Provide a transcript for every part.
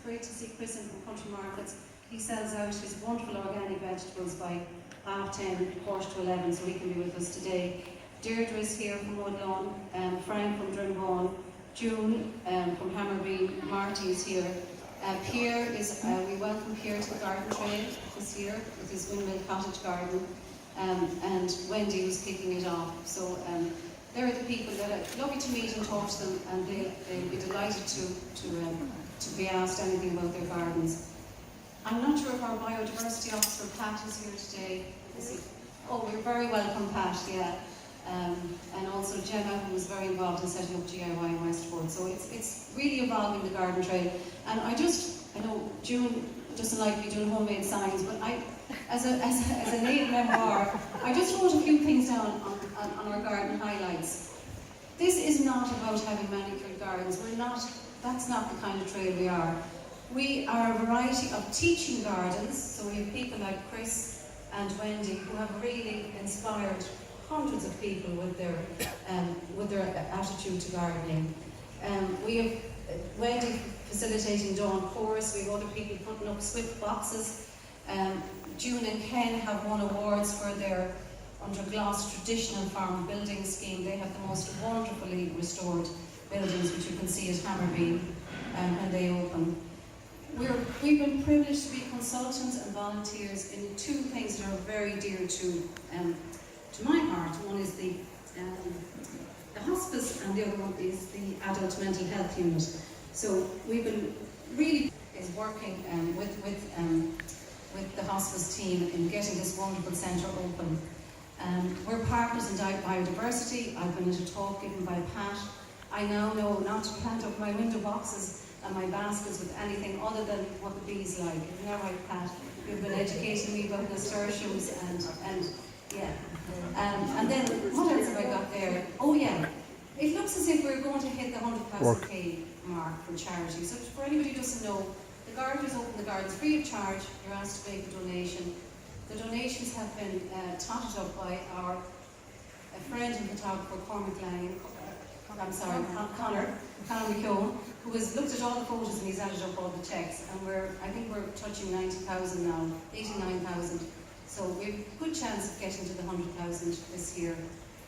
great to see Chris in from Country Markets. He sells out his wonderful organic vegetables by 10:30, 11:15, so he can be with us today. Deirdre is here from Woodlawn, Frank from Drimbawn, June from Hammerby, Marty is here. Pierre is, we welcome Pierre to the garden trail this year with his Windmill Cottage garden, and Wendy was kicking it off. So they're the people that are lovely to meet and talk to them, and they'll be delighted to be asked anything about their gardens. I'm not sure if our biodiversity officer Pat is here today. Is he? Oh, you're very welcome, Pat. Yeah. And also Gemma, who was very involved in setting up GIY in Westport. So it's really evolving the garden trail. And I know June doesn't like me doing homemade signs, but as a native memoir, I just wrote a few things down on our garden highlights. This is not about having manicured gardens. That's not the kind of trail we are. We are a variety of teaching gardens, so we have people like Chris and Wendy who have really inspired hundreds of people with their attitude to gardening. We have Wendy facilitating Dawn Chorus. We have other people putting up Swift boxes. June and Ken have won awards for their Under Gloss traditional farm building scheme. They have the most wonderfully restored buildings, which you can see at Hammerby when they open. We've been privileged to be consultants and volunteers in two things that are very dear to my heart. One is the hospice, and the other one is the adult mental health unit. So we've been really working with the hospice team in getting this wonderful centre open. We're partners in biodiversity. I've been at a talk given by Pat. I now know not to plant up my window boxes and my baskets with anything other than what the bees like. Isn't that right, Pat? You've been educating me about nasturtiums and yeah. And then, what else have I got there? Oh yeah, it looks as if we're going to hit the 100,000 mark for charity. So for anybody who doesn't know, the gardeners open the gardens free of charge. You're asked to make a donation. The donations have been totted up by our friend and photographer, Connor McKeown, who has looked at all the photos and he's added up all the checks. And I think we're touching 90,000 now, 89,000. So we have a good chance of getting to the 100,000 this year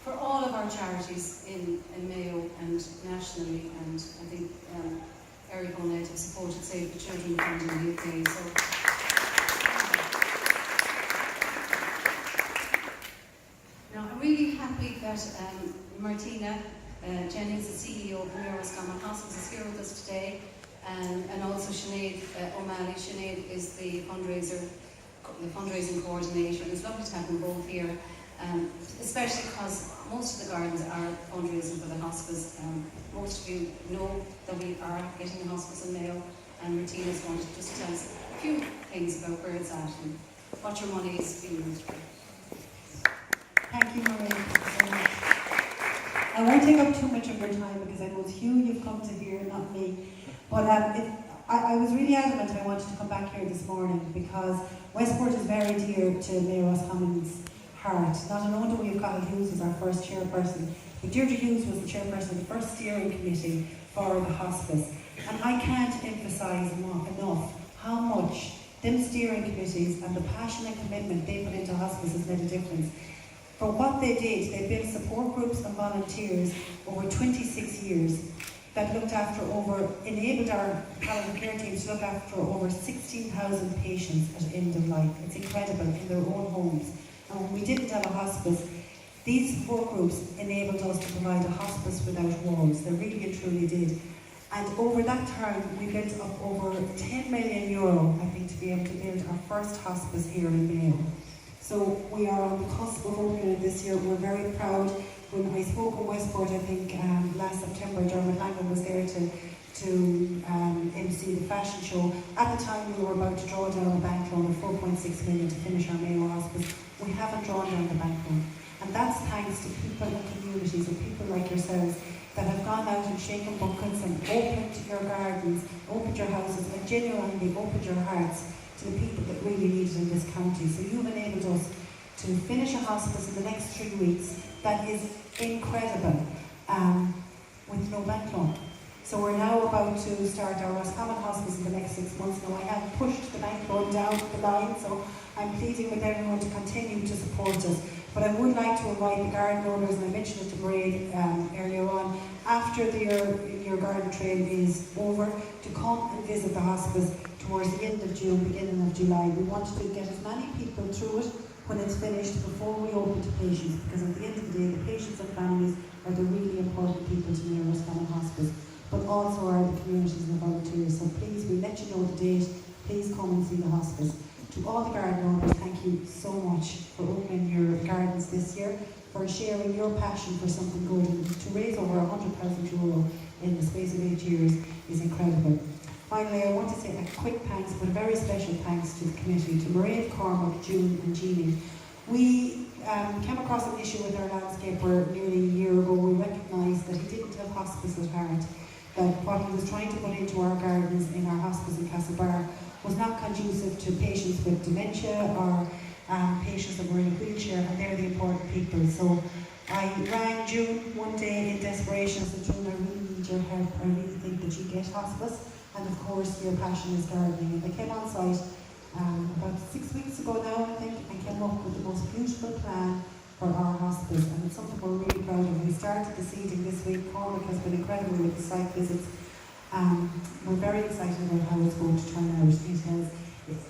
for all of our charities in Mayo and nationally, and I think Eric O'Neill have supported Save the Children Fund in the UK. So, now I'm really happy that Martina Jennings, the CEO of the Mayo-Roscommon Hospice, is here with us today, and also Sinead O'Malley. Sinead is the fundraising coordinator. It's lovely to have them both here, especially because most of the gardens are fundraising for the hospice. Most of you know that we are getting a hospice in Mayo, and Martina's going to just tell us a few things about where it's at and what your money is being used for. Thank you, Mairead. I won't take up too much of your time because I know it's you you've come to hear, not me. But I was really adamant I wanted to come back here this morning because Westport is very dear to Mayo-Roscommon's heart. Not alone do we have Colin Hughes as our first chairperson, but Deirdre Hughes was the chairperson of the first steering committee for the hospice. And I can't emphasise enough how much them steering committees and the passion and commitment they put into hospice has made a difference. For what they did, they built support groups and volunteers over 26 years that enabled our palliative care teams to look after over 16,000 patients at end of life. It's incredible, in their own homes. And when we didn't have a hospice, these support groups enabled us to provide a hospice without walls. They really and truly did. And over that term, we built up over €10 million, I think, to be able to build our first hospice here in Mayo. So we are on the cusp of opening it this year. We're very proud. When I spoke in Westport, I think last September, Dermot Langan was there to MC the fashion show. At the time, we were about to draw down a bank loan of 4.6 million to finish our Mayo Hospice. We haven't drawn down the bank loan. And that's thanks to people and communities and people like yourselves that have gone out and shaken buckets and opened your gardens, opened your houses, and genuinely opened your hearts to the people that really need it in this county. So you've enabled us to finish a hospice in the next 3 weeks. That is incredible, with no bank loan. So we're now about to start our Roscommon Hospice in the next 6 months now. I have pushed the bankroll down the line, so I'm pleading with everyone to continue to support us. But I would like to invite the garden owners, and I mentioned it to Mairead earlier on, after your garden trail is over, to come and visit the hospice towards the end of June, beginning of July. We want to get as many people through it when it's finished before we open to patients, because at the end of the day, the patients and families are the really important people to Mayo-Roscommon Hospice, but also are the communities and the volunteers. So please, we'll let you know the date. Please come and see the hospice. To all the garden owners, thank you so much for opening your gardens this year, for sharing your passion for something good, and to raise over €100,000 in the space of 8 years is incredible. Finally, I want to say a quick thanks, but a very special thanks to the committee, to Mairead, Cormac, June and Jeannie. We came across an issue with our landscaper nearly a year ago. We recognised that he didn't have hospice at heart, that what he was trying to put into our gardens in our hospice in Castlebar was not conducive to patients with dementia or patients that were in a wheelchair, and they're the important people. So I rang June one day in desperation and said, June, I really need your help. I really think that you get hospice, and of course your passion is gardening. And they came on site about 6 weeks ago now, I think, and came up with the most beautiful plan for our hospice, and it's something we're really proud of. We started the seeding this week. Cormac has been incredible with the site visits. We're very excited about how it's going to turn out.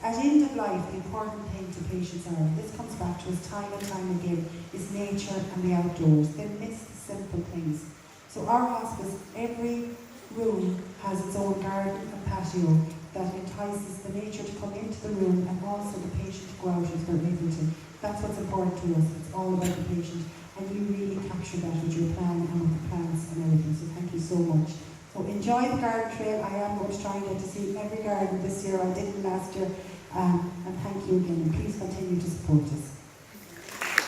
At end of life, the important thing to patients are, this comes back to us time and time again, is nature and the outdoors. They miss the simple things. So our hospice, every room has its own garden and patio that entices the nature to come into the room, and also the patient to go out if they're able to. That's what's important to us. It's all about the patient, and you really capture that with your plan and with the plants and everything. So thank you so much. So enjoy the garden trail. I am going to try and get to see every garden this year. I didn't last year. And thank you again. And please continue to support us.